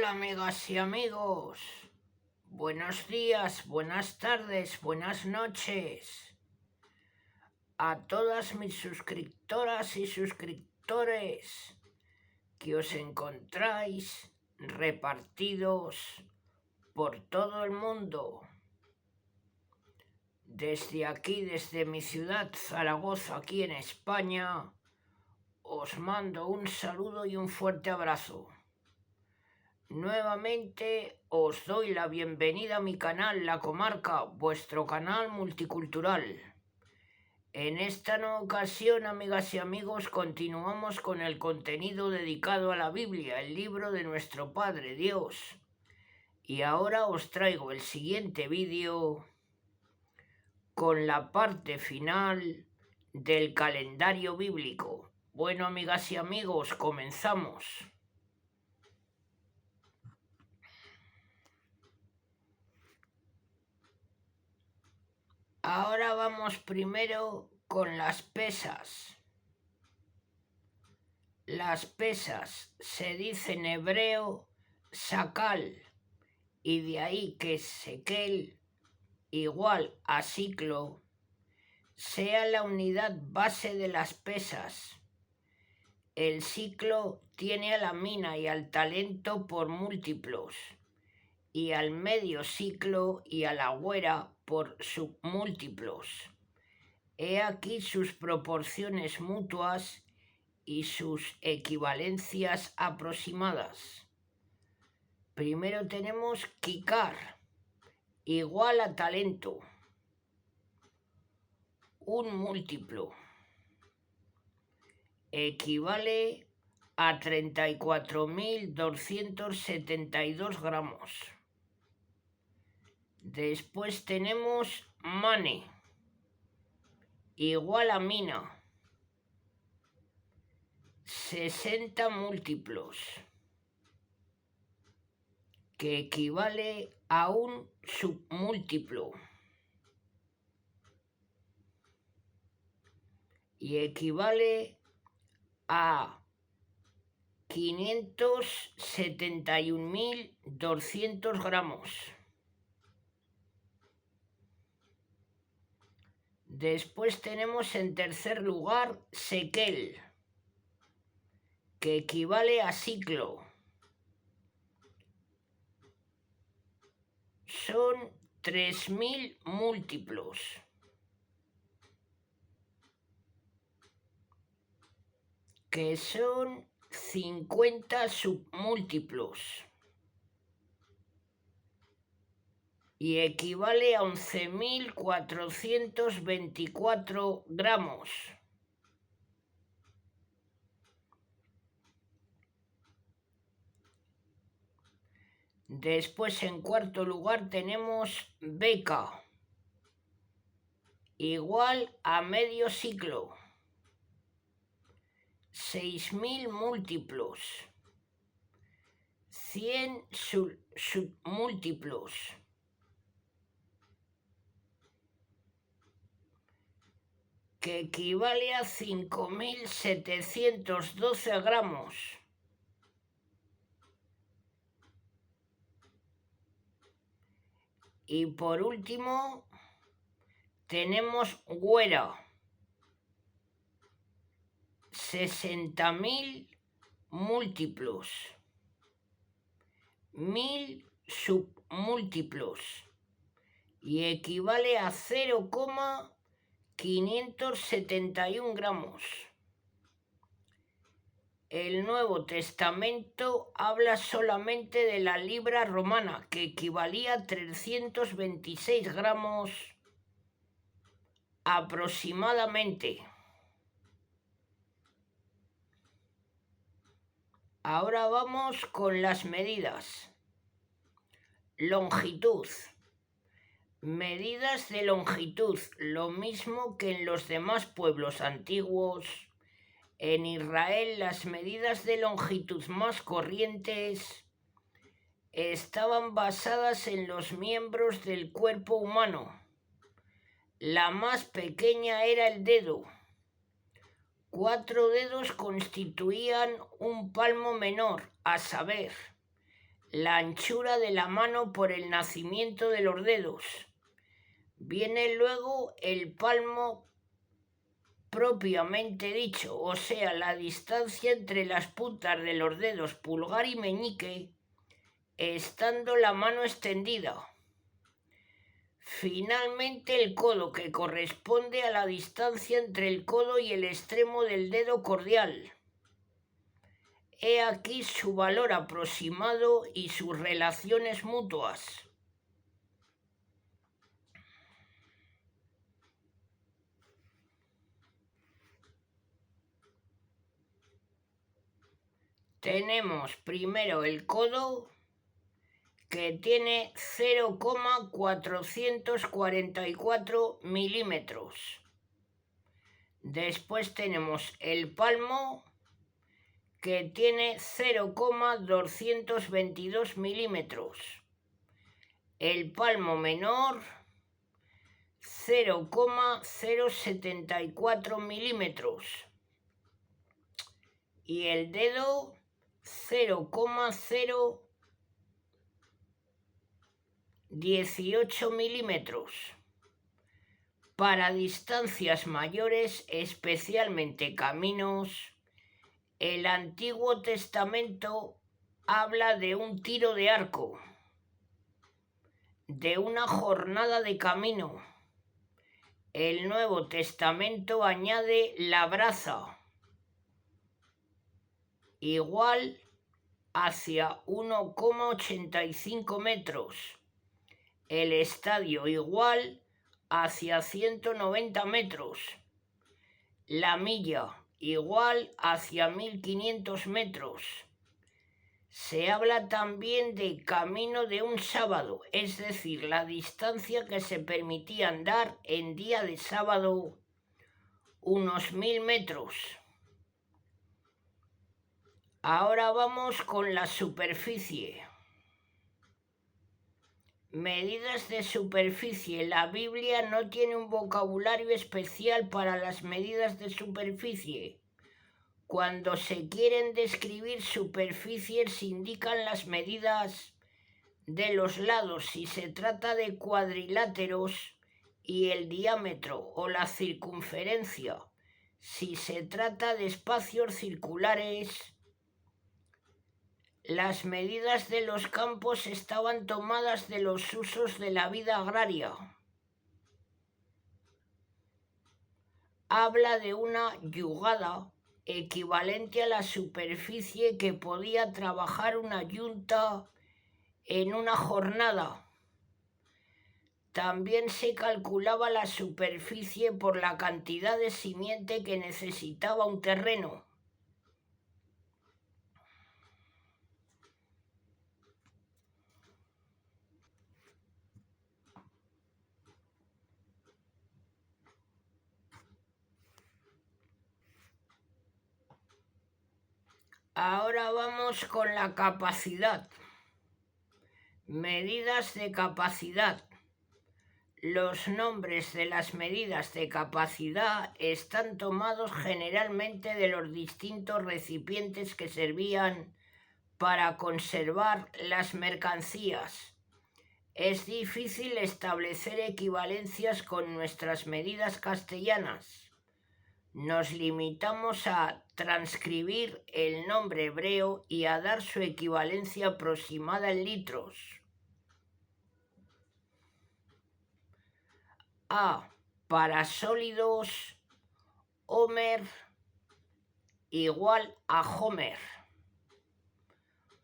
Hola amigas y amigos, buenos días, buenas tardes, buenas noches a todas mis suscriptoras y suscriptores que os encontráis repartidos por todo el mundo. Desde aquí, desde mi ciudad Zaragoza, aquí en España, os mando un saludo y un fuerte abrazo. Nuevamente os doy la bienvenida a mi canal La Comarca, vuestro canal multicultural. En esta nueva ocasión, amigas y amigos, continuamos con el contenido dedicado a la Biblia, el libro de nuestro Padre Dios. Y ahora os traigo el siguiente vídeo con la parte final del calendario bíblico. Bueno, amigas y amigos, comenzamos. Ahora vamos primero con las pesas. Las pesas se dice en hebreo sakal, y de ahí que sekel, igual a ciclo, sea la unidad base de las pesas. El ciclo tiene a la mina y al talento por múltiplos, y al medio ciclo y a la güera por submúltiplos. He aquí sus proporciones mutuas y sus equivalencias aproximadas. Primero tenemos kikar, igual a talento, un múltiplo, equivale a 34.272 gramos. Después tenemos mane, igual a mina, 60 múltiplos, que equivale a un submúltiplo y equivale a 571.200 gramos. Después tenemos en tercer lugar sekel, que equivale a ciclo. Son 3.000 múltiplos. Que son 50 submúltiplos. Y equivale a 11.424 gramos. Después, en cuarto lugar, tenemos beca, igual a medio ciclo, 6.000 múltiplos, 100 submúltiplos, que equivale a 5.712 gramos. Y por último, tenemos güera, 60.000 múltiplos, 1.000 submúltiplos, y equivale a 0,571 gramos. El Nuevo Testamento habla solamente de la libra romana, que equivalía a 326 gramos aproximadamente. Ahora vamos con las medidas. Longitud. Medidas de longitud, lo mismo que en los demás pueblos antiguos. En Israel las medidas de longitud más corrientes estaban basadas en los miembros del cuerpo humano. La más pequeña era el dedo. 4 dedos constituían un palmo menor, a saber, la anchura de la mano por el nacimiento de los dedos. Viene luego el palmo propiamente dicho, o sea, la distancia entre las puntas de los dedos pulgar y meñique, estando la mano extendida. Finalmente el codo, que corresponde a la distancia entre el codo y el extremo del dedo cordial. He aquí su valor aproximado y sus relaciones mutuas. Tenemos primero el codo, que tiene 0,444 milímetros. Después tenemos el palmo, que tiene 0,222 milímetros. El palmo menor, 0,074 milímetros. Y el dedo, 0,018 milímetros. Para distancias mayores, especialmente caminos, el Antiguo Testamento habla de un tiro de arco, de una jornada de camino. El Nuevo Testamento añade la braza, igual hacia 1,85 metros. El estadio igual hacia 190 metros. La milla igual hacia 1500 metros. Se habla también de camino de un sábado, es decir, la distancia que se permitía andar en día de sábado, unos 1000 metros. Ahora vamos con la superficie. Medidas de superficie. La Biblia no tiene un vocabulario especial para las medidas de superficie. Cuando se quieren describir superficies se indican las medidas de los lados si se trata de cuadriláteros y el diámetro o la circunferencia si se trata de espacios circulares. Las medidas de los campos estaban tomadas de los usos de la vida agraria. Habla de una yugada equivalente a la superficie que podía trabajar una yunta en una jornada. También se calculaba la superficie por la cantidad de simiente que necesitaba un terreno. Ahora vamos con la capacidad. Medidas de capacidad. Los nombres de las medidas de capacidad están tomados generalmente de los distintos recipientes que servían para conservar las mercancías. Es difícil establecer equivalencias con nuestras medidas castellanas. Nos limitamos a transcribir el nombre hebreo y a dar su equivalencia aproximada en litros. A. Para sólidos, Homer igual a Homer.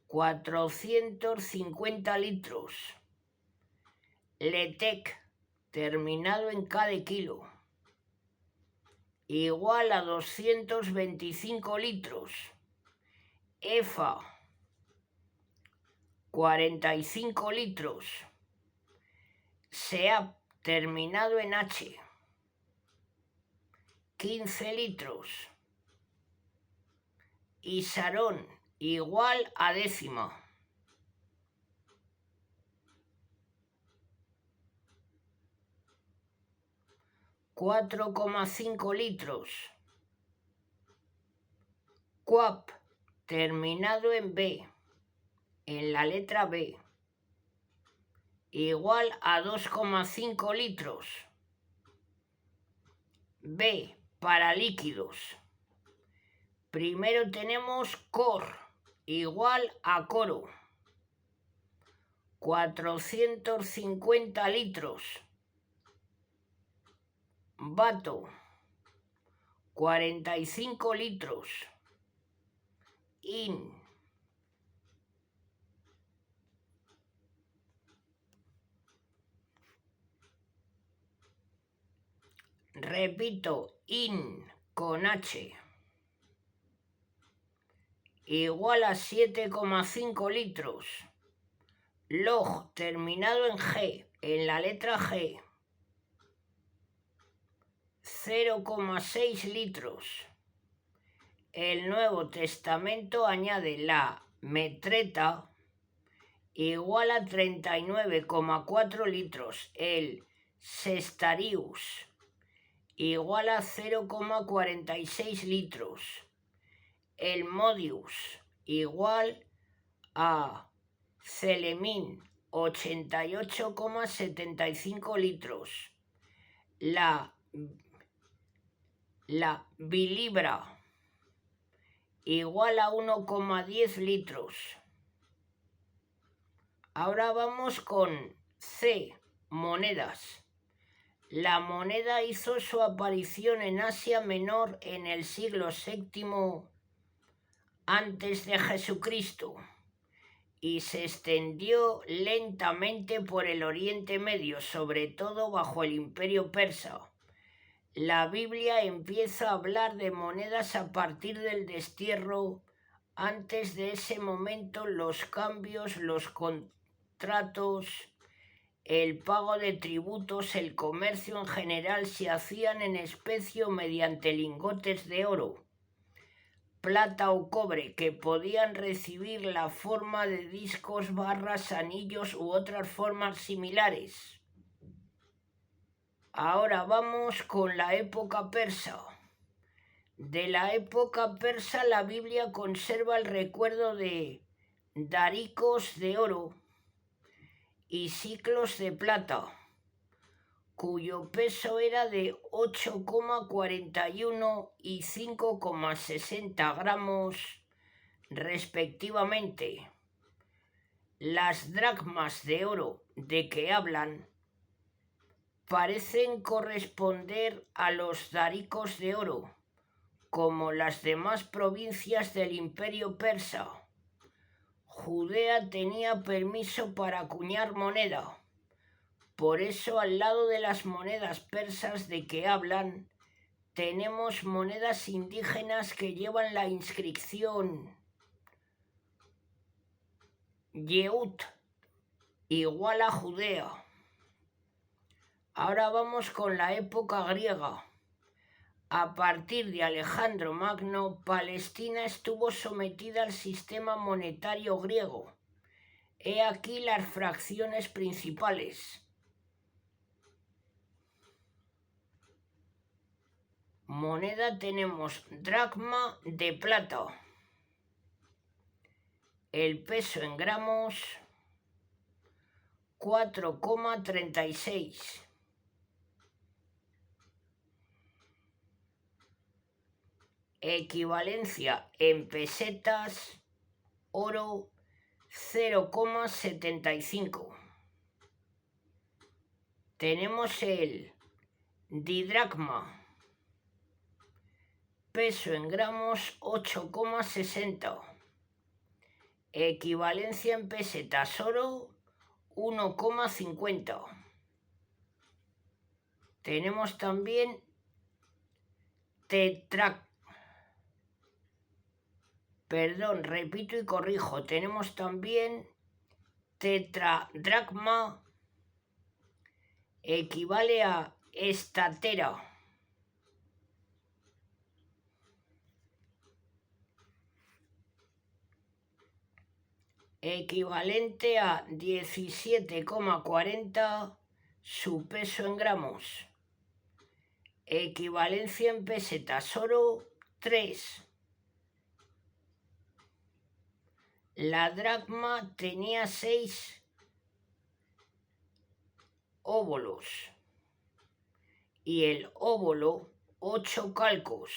450 litros. Letec, terminado en K de kilo, igual a 225 litros. EFA, 45 litros. SEAP, terminado en H, 15 litros. Y Sarón, igual a décima. 4,5 litros. CUAP, terminado en B, en la letra B, igual a 2,5 litros. B, para líquidos. Primero tenemos cor, igual a coro, 450 litros. Bato, 45 litros. In, repito, in con H, igual a 7,5 litros. Log terminado en G, en la letra G, 0,6 litros. El Nuevo Testamento añade la metreta, igual a 39,4 litros. El sestarius, igual a 0,46 litros. El modius, igual a Celemín, 88,75 litros. La bilibra, igual a 1,10 litros. Ahora vamos con C, monedas. La moneda hizo su aparición en Asia Menor en el siglo VII antes de Jesucristo y se extendió lentamente por el Oriente Medio, sobre todo bajo el Imperio Persa. La Biblia empieza a hablar de monedas a partir del destierro. Antes de ese momento, los cambios, los contratos, el pago de tributos, el comercio en general se hacían en especie o mediante lingotes de oro, plata o cobre, que podían recibir la forma de discos, barras, anillos u otras formas similares. Ahora vamos con la época persa. De la época persa la Biblia conserva el recuerdo de daricos de oro y siclos de plata, cuyo peso era de 8,41 y 5,60 gramos respectivamente. Las dracmas de oro de que hablan parecen corresponder a los daricos de oro, como las demás provincias del Imperio Persa. Judea tenía permiso para acuñar moneda. Por eso, al lado de las monedas persas de que hablan, tenemos monedas indígenas que llevan la inscripción Yehut, igual a Judea. Ahora vamos con la época griega. A partir de Alejandro Magno, Palestina estuvo sometida al sistema monetario griego. He aquí las fracciones principales. Moneda tenemos dracma de plata. El peso en gramos, 4,36. Equivalencia en pesetas, oro, 0,75. Tenemos el didracma, peso en gramos, 8,60. Equivalencia en pesetas, oro, 1,50. Tenemos también repito y corrijo, tenemos también tetradracma, equivale a estatera. Equivalente a 17,40 su peso en gramos. Equivalencia en pesetas, oro, 3. La dracma tenía 6 óbolos y el óbolo 8 calcos.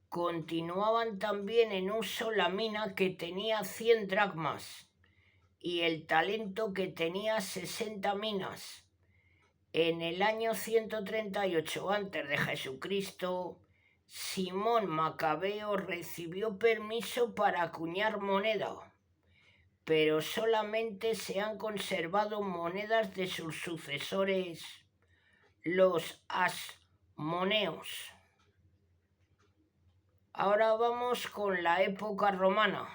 Continuaban también en uso la mina que tenía 100 dracmas y el talento que tenía 60 minas. En el año 138 a.C., Simón Macabeo recibió permiso para acuñar moneda, pero solamente se han conservado monedas de sus sucesores, los asmoneos. Ahora vamos con la época romana.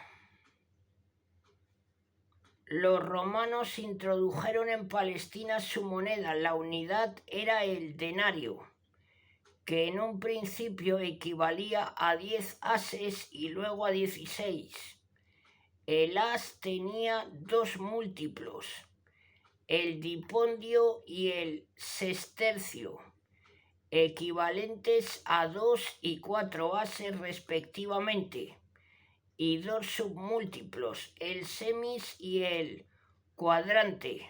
Los romanos introdujeron en Palestina su moneda. La unidad era el denario, que en un principio equivalía a 10 ases y luego a 16. El as tenía 2 múltiplos, el dipondio y el sestercio, equivalentes a 2 y 4 ases respectivamente, y 2 submúltiplos, el semis y el cuadrante,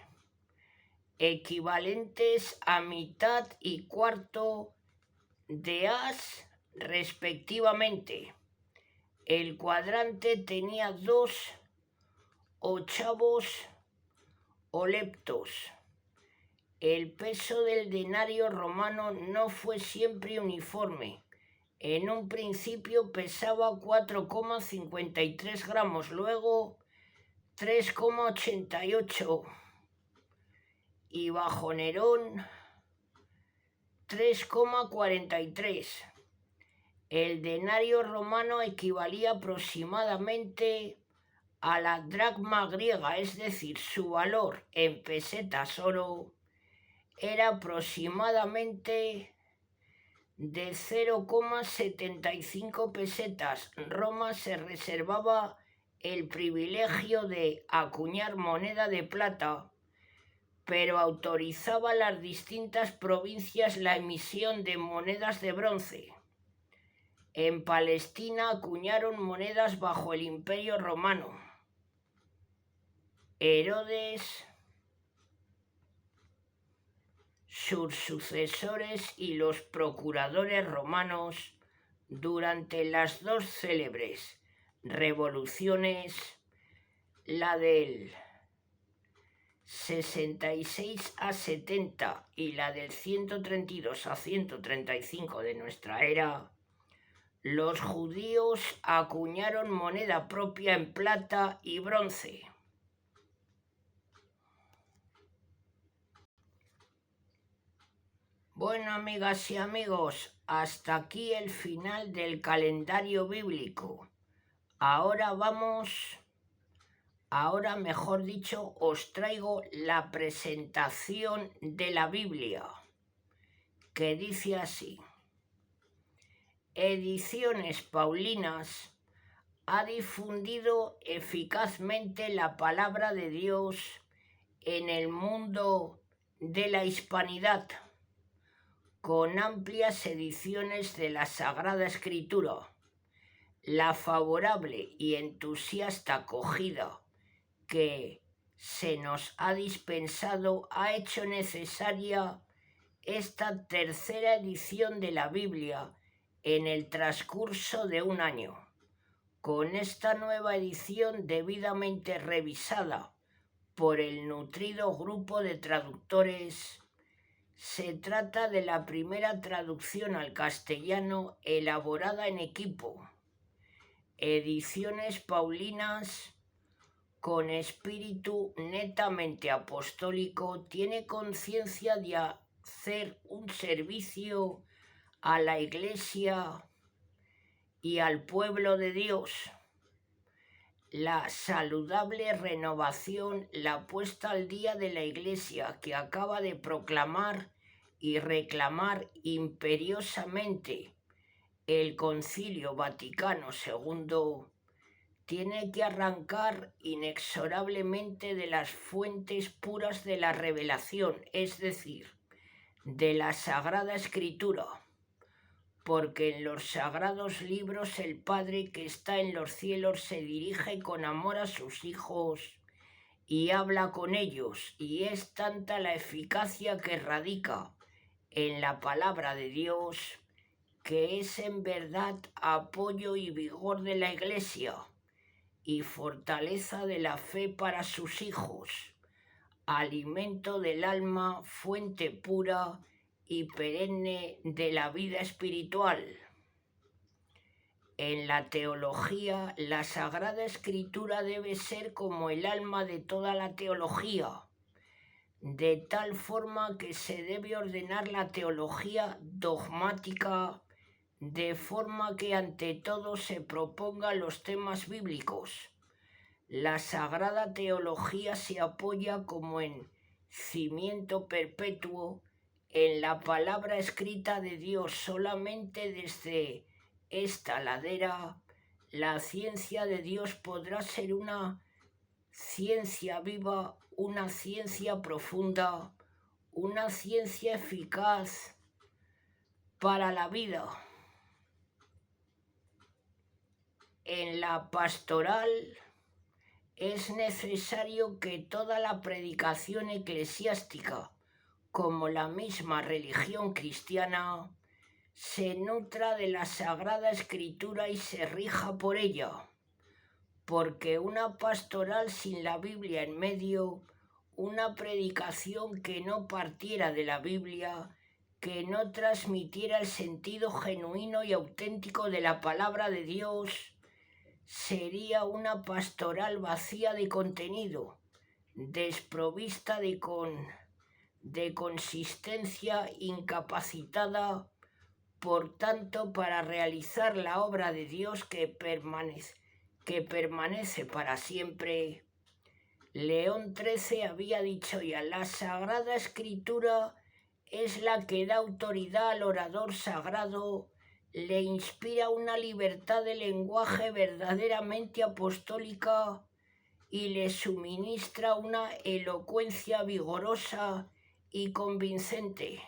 equivalentes a mitad y cuarto de as respectivamente. El cuadrante tenía 2 ochavos o leptos. El peso del denario romano no fue siempre uniforme. En un principio pesaba 4,53 gramos, luego 3,88 y bajo Nerón 3,43. El denario romano equivalía aproximadamente a la dracma griega, es decir, su valor en pesetas oro era aproximadamente de 0,75 pesetas. Roma se reservaba el privilegio de acuñar moneda de plata, pero autorizaba a las distintas provincias la emisión de monedas de bronce. En Palestina acuñaron monedas bajo el Imperio Romano. Herodes, sus sucesores y los procuradores romanos durante las 2 célebres revoluciones, la del 66 a 70 y la del 132 a 135 de nuestra era, los judíos acuñaron moneda propia en plata y bronce. Bueno, amigas y amigos, hasta aquí el final del calendario bíblico. Ahora mejor dicho, os traigo la presentación de la Biblia, que dice así: Ediciones Paulinas ha difundido eficazmente la palabra de Dios en el mundo de la hispanidad, con amplias ediciones de la Sagrada Escritura. La favorable y entusiasta acogida que se nos ha dispensado ha hecho necesaria esta tercera edición de la Biblia en el transcurso de un año. Con esta nueva edición debidamente revisada por el nutrido grupo de traductores, se trata de la primera traducción al castellano elaborada en equipo. Ediciones Paulinas, con espíritu netamente apostólico, tiene conciencia de hacer un servicio a la Iglesia y al pueblo de Dios. La saludable renovación, la puesta al día de la Iglesia, que acaba de proclamar y reclamar imperiosamente el Concilio Vaticano II, tiene que arrancar inexorablemente de las fuentes puras de la revelación, es decir, de la Sagrada Escritura, porque en los sagrados libros el Padre que está en los cielos se dirige con amor a sus hijos y habla con ellos, y es tanta la eficacia que radica en la palabra de Dios, que es en verdad apoyo y vigor de la Iglesia y fortaleza de la fe para sus hijos, alimento del alma, fuente pura y perenne de la vida espiritual. En la teología, la Sagrada Escritura debe ser como el alma de toda la teología, de tal forma que se debe ordenar la teología dogmática, de forma que ante todo se propongan los temas bíblicos. La Sagrada Teología se apoya como en cimiento perpetuo en la palabra escrita de Dios. Solamente desde esta ladera la ciencia de Dios podrá ser una ciencia viva, una ciencia profunda, una ciencia eficaz para la vida. En la pastoral es necesario que toda la predicación eclesiástica, como la misma religión cristiana, se nutra de la Sagrada Escritura y se rija por ella, porque una pastoral sin la Biblia en medio, una predicación que no partiera de la Biblia, que no transmitiera el sentido genuino y auténtico de la palabra de Dios, sería una pastoral vacía de contenido, desprovista de consistencia, incapacitada, por tanto, para realizar la obra de Dios que permanece para siempre. León XIII había dicho ya: la Sagrada Escritura es la que da autoridad al orador sagrado, le inspira una libertad de lenguaje verdaderamente apostólica y le suministra una elocuencia vigorosa y convincente.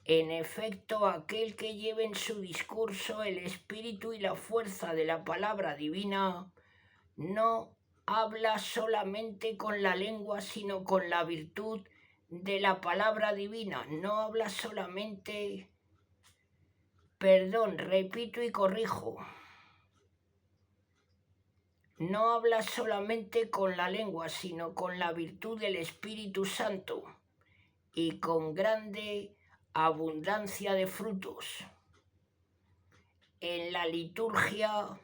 En efecto, aquel que lleve en su discurso el espíritu y la fuerza de la palabra divina no habla solamente con la lengua, sino con la virtud de la palabra divina. No habla solamente, repito y corrijo, no habla solamente con la lengua, sino con la virtud del Espíritu Santo y con grande abundancia de frutos. En la liturgia,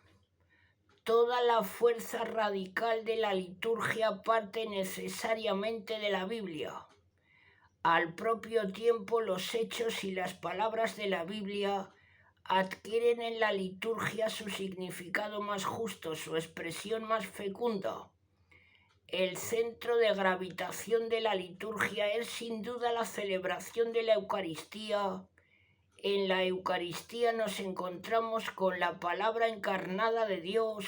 toda la fuerza radical de la liturgia parte necesariamente de la Biblia. Al propio tiempo, los hechos y las palabras de la Biblia adquieren en la liturgia su significado más justo, su expresión más fecunda. El centro de gravitación de la liturgia es sin duda la celebración de la Eucaristía. En la Eucaristía nos encontramos con la palabra encarnada de Dios.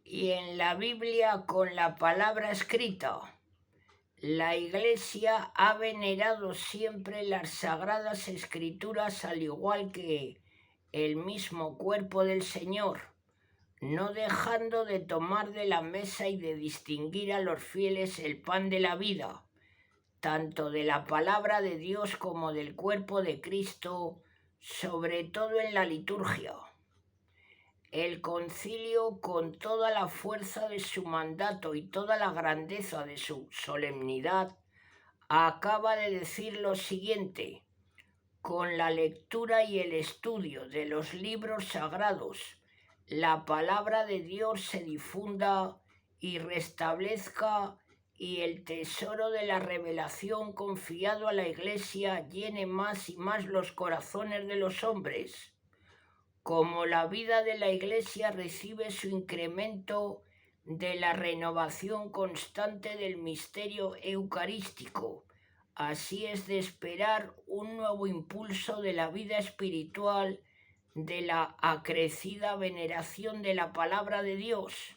Y en la Biblia con la palabra escrita. La Iglesia ha venerado siempre las Sagradas Escrituras al igual que el mismo cuerpo del Señor, no dejando de tomar de la mesa y de distinguir a los fieles el pan de la vida, tanto de la palabra de Dios como del cuerpo de Cristo, sobre todo en la liturgia. El concilio, con toda la fuerza de su mandato y toda la grandeza de su solemnidad, acaba de decir lo siguiente: con la lectura y el estudio de los libros sagrados, la palabra de Dios se difunda y restablezca, y el tesoro de la revelación confiado a la Iglesia llene más y más los corazones de los hombres. Como la vida de la Iglesia recibe su incremento de la renovación constante del misterio eucarístico, así es de esperar un nuevo impulso de la vida espiritual, de la acrecida veneración de la palabra de Dios.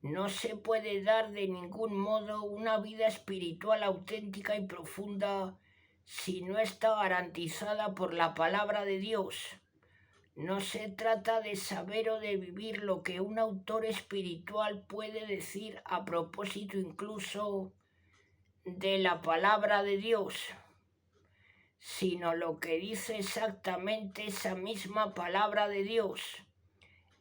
No se puede dar de ningún modo una vida espiritual auténtica y profunda si no está garantizada por la palabra de Dios. No se trata de saber o de vivir lo que un autor espiritual puede decir a propósito incluso de la palabra de Dios, sino lo que dice exactamente esa misma palabra de Dios.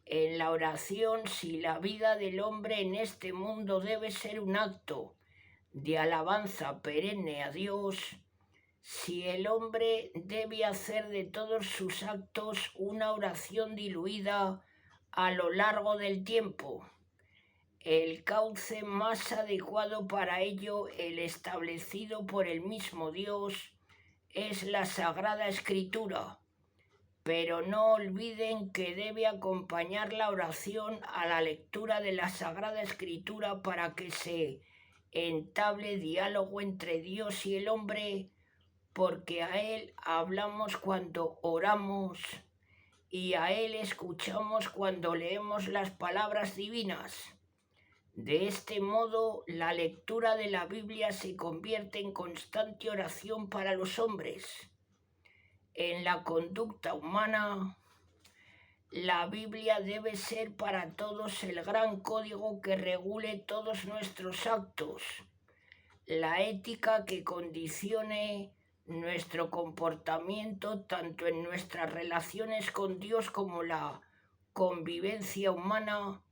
En la oración, si la vida del hombre en este mundo debe ser un acto de alabanza perenne a Dios, si el hombre debe hacer de todos sus actos una oración diluida a lo largo del tiempo, el cauce más adecuado para ello, el establecido por el mismo Dios, es la Sagrada Escritura. Pero no olviden que debe acompañar la oración a la lectura de la Sagrada Escritura para que se entable diálogo entre Dios y el hombre, porque a Él hablamos cuando oramos y a Él escuchamos cuando leemos las palabras divinas. De este modo, la lectura de la Biblia se convierte en constante oración para los hombres. En la conducta humana, la Biblia debe ser para todos el gran código que regule todos nuestros actos, la ética que condicione nuestro comportamiento tanto en nuestras relaciones con Dios como la convivencia humana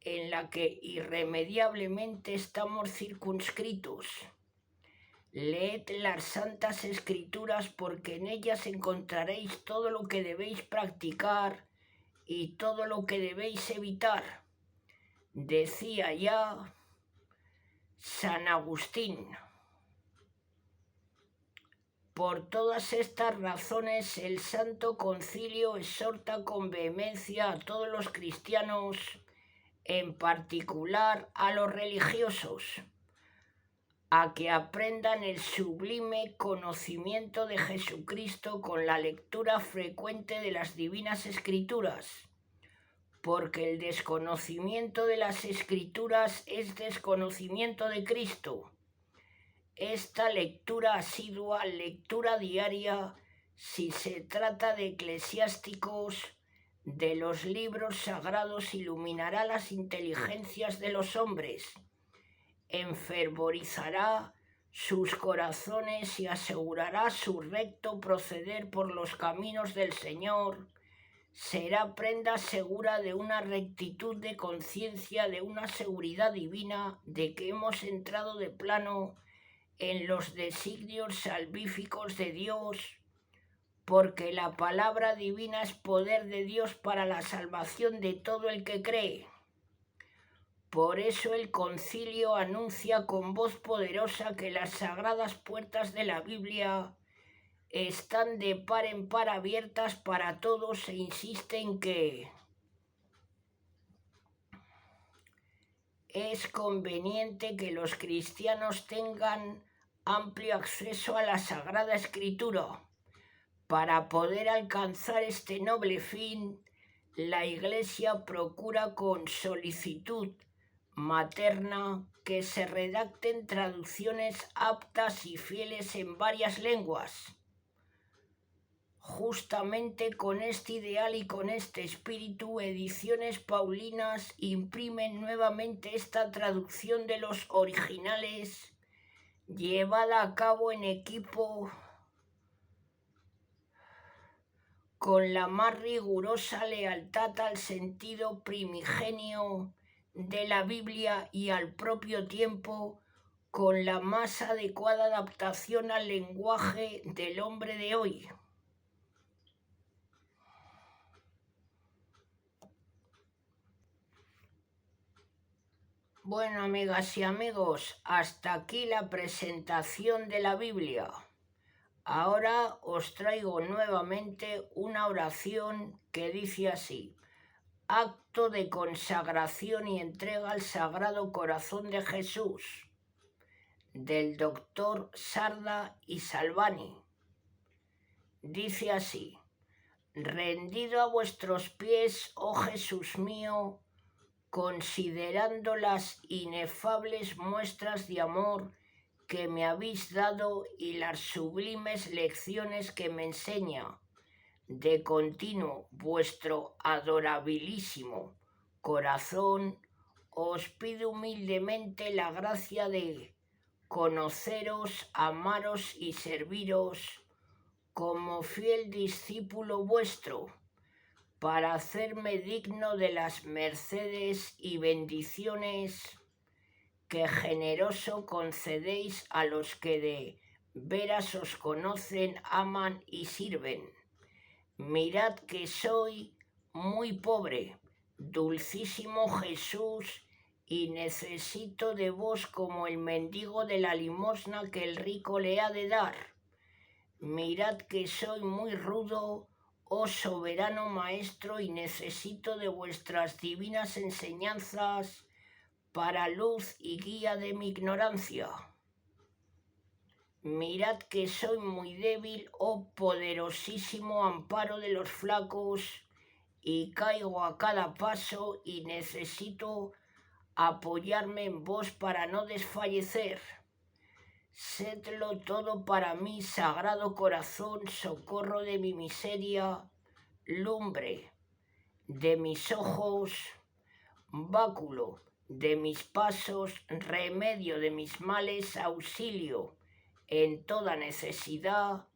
en la que irremediablemente estamos circunscritos. Leed las Santas Escrituras porque en ellas encontraréis todo lo que debéis practicar y todo lo que debéis evitar. Decía ya San Agustín. Por todas estas razones, el Santo Concilio exhorta con vehemencia a todos los cristianos, en particular a los religiosos, a que aprendan el sublime conocimiento de Jesucristo con la lectura frecuente de las Divinas Escrituras, porque el desconocimiento de las Escrituras es desconocimiento de Cristo. Esta lectura asidua, lectura diaria, si se trata de eclesiásticos, de los libros sagrados, iluminará las inteligencias de los hombres, enfervorizará sus corazones y asegurará su recto proceder por los caminos del Señor. Será prenda segura de una rectitud de conciencia, de una seguridad divina, de que hemos entrado de plano en los designios salvíficos de Dios, porque la palabra divina es poder de Dios para la salvación de todo el que cree. Por eso el concilio anuncia con voz poderosa que las sagradas puertas de la Biblia están de par en par abiertas para todos e insiste en que es conveniente que los cristianos tengan amplio acceso a la Sagrada Escritura. Para poder alcanzar este noble fin, la Iglesia procura con solicitud materna que se redacten traducciones aptas y fieles en varias lenguas. Justamente con este ideal y con este espíritu, Ediciones Paulinas imprimen nuevamente esta traducción de los originales, llevada a cabo en equipo con la más rigurosa lealtad al sentido primigenio de la Biblia y al propio tiempo con la más adecuada adaptación al lenguaje del hombre de hoy. Bueno, amigas y amigos, hasta aquí la presentación de la Biblia. Ahora os traigo nuevamente una oración que dice así: acto de consagración y entrega al Sagrado Corazón de Jesús, del doctor Sarda y Salvani. Dice así: rendido a vuestros pies, oh Jesús mío, considerando las inefables muestras de amor que me habéis dado y las sublimes lecciones que me enseña de continuo vuestro adorabilísimo corazón, os pido humildemente la gracia de conoceros, amaros y serviros como fiel discípulo vuestro, para hacerme digno de las mercedes y bendiciones que generoso concedéis a los que de veras os conocen, aman y sirven. Mirad que soy muy pobre, dulcísimo Jesús, y necesito de vos como el mendigo de la limosna que el rico le ha de dar. Mirad que soy muy rudo, oh soberano Maestro, y necesito de vuestras divinas enseñanzas para luz y guía de mi ignorancia. Mirad que soy muy débil, oh poderosísimo amparo de los flacos, y caigo a cada paso y necesito apoyarme en vos para no desfallecer. Sedlo todo para mí, sagrado corazón, socorro de mi miseria, lumbre de mis ojos, báculo de mis pasos, remedio de mis males, auxilio en toda necesidad.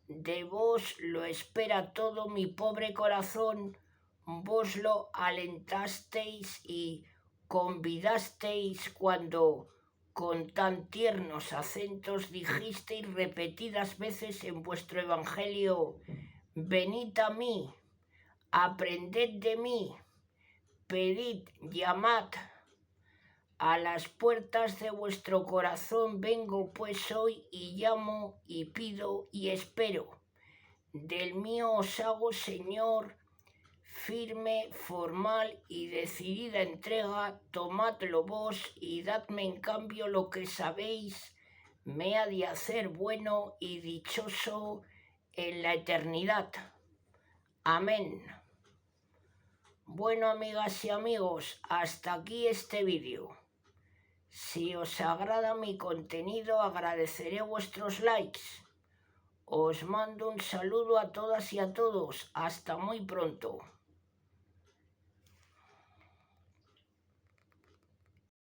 De vos lo espera todo mi pobre corazón, vos lo alentasteis y convidasteis cuando con tan tiernos acentos dijisteis repetidas veces en vuestro evangelio: venid a mí, aprended de mí, pedid, llamad. A las puertas de vuestro corazón vengo pues hoy, y llamo y pido y espero. Del mío os hago, Señor, firme, formal y decidida entrega. Tomadlo vos y dadme en cambio lo que sabéis me ha de hacer bueno y dichoso en la eternidad. Amén. Bueno, amigas y amigos, hasta aquí este vídeo. Si os agrada mi contenido, agradeceré vuestros likes. Os mando un saludo a todas y a todos. Hasta muy pronto.